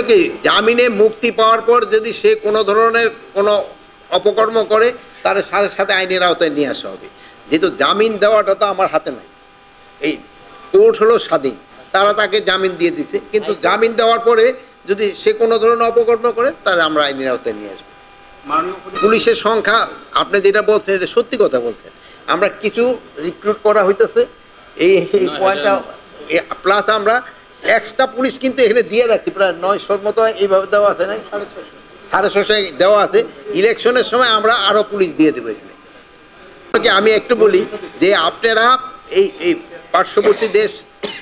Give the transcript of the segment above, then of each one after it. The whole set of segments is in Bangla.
হলো কি, জামিনে মুক্তি পাওয়ার পর যদি সে কোনো ধরনের কোনো অপকর্ম করে তার সাথে সাথে আইনের আওতায় নিয়ে আসা হবে। যেহেতু জামিন দেওয়াটা তো আমার হাতে নাই, এই কোর্ট হলো স্বাধীন, তারা তাকে জামিন দিয়ে দিছে, কিন্তু জামিন দেওয়ার পরে যদি সে কোনো ধরনের অপকর্ম করে তাহলে আমরা আইনের আওতায় নিয়ে আসবো। পুলিশের সংখ্যা আপনি যেটা বলছেন এটা সত্যি কথা বলছেন, আমরা কিছু রিক্রুট করা হইতেছে এই পয়েন্টটা, প্লাস আমরা এক্সট্রা পুলিশ কিন্তু এখানে দিয়ে রাখছি, প্রায় 900 মতো এইভাবে দেওয়া আছে না, 650 দেওয়া আছে। ইলেকশনের সময় আমরা আরও পুলিশ দিয়ে দেবো এখানে। আমি একটু বলি যে আপনারা এই পার্শ্ববর্তী দেশ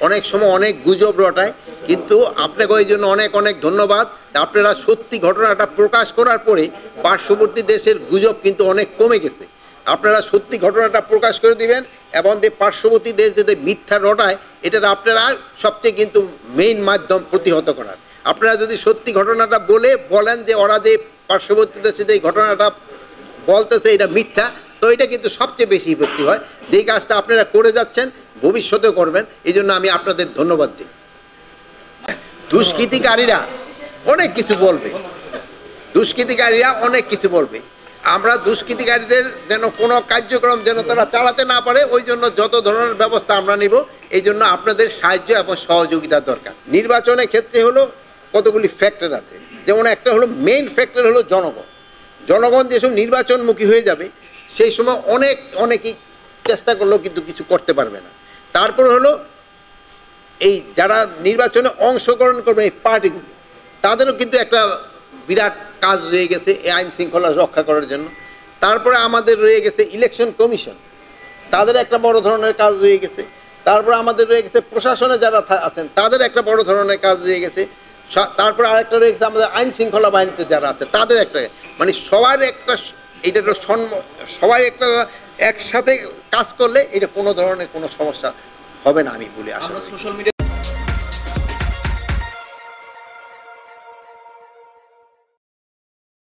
অনেক সময় অনেক গুজব রটায়, কিন্তু আপনাকে ওই জন্য অনেক অনেক ধন্যবাদ। আপনারা সত্যি ঘটনাটা প্রকাশ করার পরে পার্শ্ববর্তী দেশের গুজব কিন্তু অনেক কমে গেছে। আপনারা সত্যি ঘটনাটা প্রকাশ করে দিবেন এবং যে পার্শ্ববর্তী দেশ যদি মিথ্যা রটায়, এটা আপনারা সবচেয়ে কিন্তু মেইন মাধ্যম প্রতিহত করার। আপনারা যদি সত্যি ঘটনাটা বলেন যে ওরা যে পার্শ্ববর্তী দেশে যে ঘটনাটা বলতেছে এটা মিথ্যা, তো এটা কিন্তু সবচেয়ে বেশি ইফেক্টিভ হয়। যেই কাজটা আপনারা করে যাচ্ছেন ভবিষ্যতেও করবেন, এই জন্য আমি আপনাদের ধন্যবাদ দিই। দুষ্কৃতিকারীরা অনেক কিছু বলবে, আমরা দুষ্কৃতিকারীদের যেন কোনো কার্যক্রম যেন তারা চালাতে না পারে, ওই জন্য যত ধরনের ব্যবস্থা আমরা নিব। এই জন্য আপনাদের সাহায্য এবং সহযোগিতা দরকার। নির্বাচনের ক্ষেত্রে হলো কতগুলি ফ্যাক্টর আছে, যেমন একটা হলো মেইন ফ্যাক্টর হলো জনগণ যেসব নির্বাচনমুখী হয়ে যাবে সেই সময় অনেকেই চেষ্টা করলেও কিন্তু কিছু করতে পারবে না। তারপর হলো এই যারা নির্বাচনে অংশগ্রহণ করবে এই পার্টিগুলি, তাদেরও কিন্তু একটা বিরাট কাজ রয়ে গেছে এই আইন শৃঙ্খলা রক্ষা করার জন্য। তারপরে আমাদের রয়ে গেছে ইলেকশন কমিশন, তাদের একটা বড় ধরনের কাজ রয়ে গেছে। তারপরে আমাদের রয়ে গেছে প্রশাসনে যারা আছেন তাদের একটা বড় ধরনের কাজ রয়ে গেছে। তারপরে আরেকটা রয়ে গেছে আমাদের আইন শৃঙ্খলা বাহিনীতে যারা আছে তাদের একটা, মানে সবার একটা, এটা সবাই একটা একসাথে কাজ করলে এটা কোনো ধরনের কোনো সমস্যা হবে না আমি বলে আশা করি।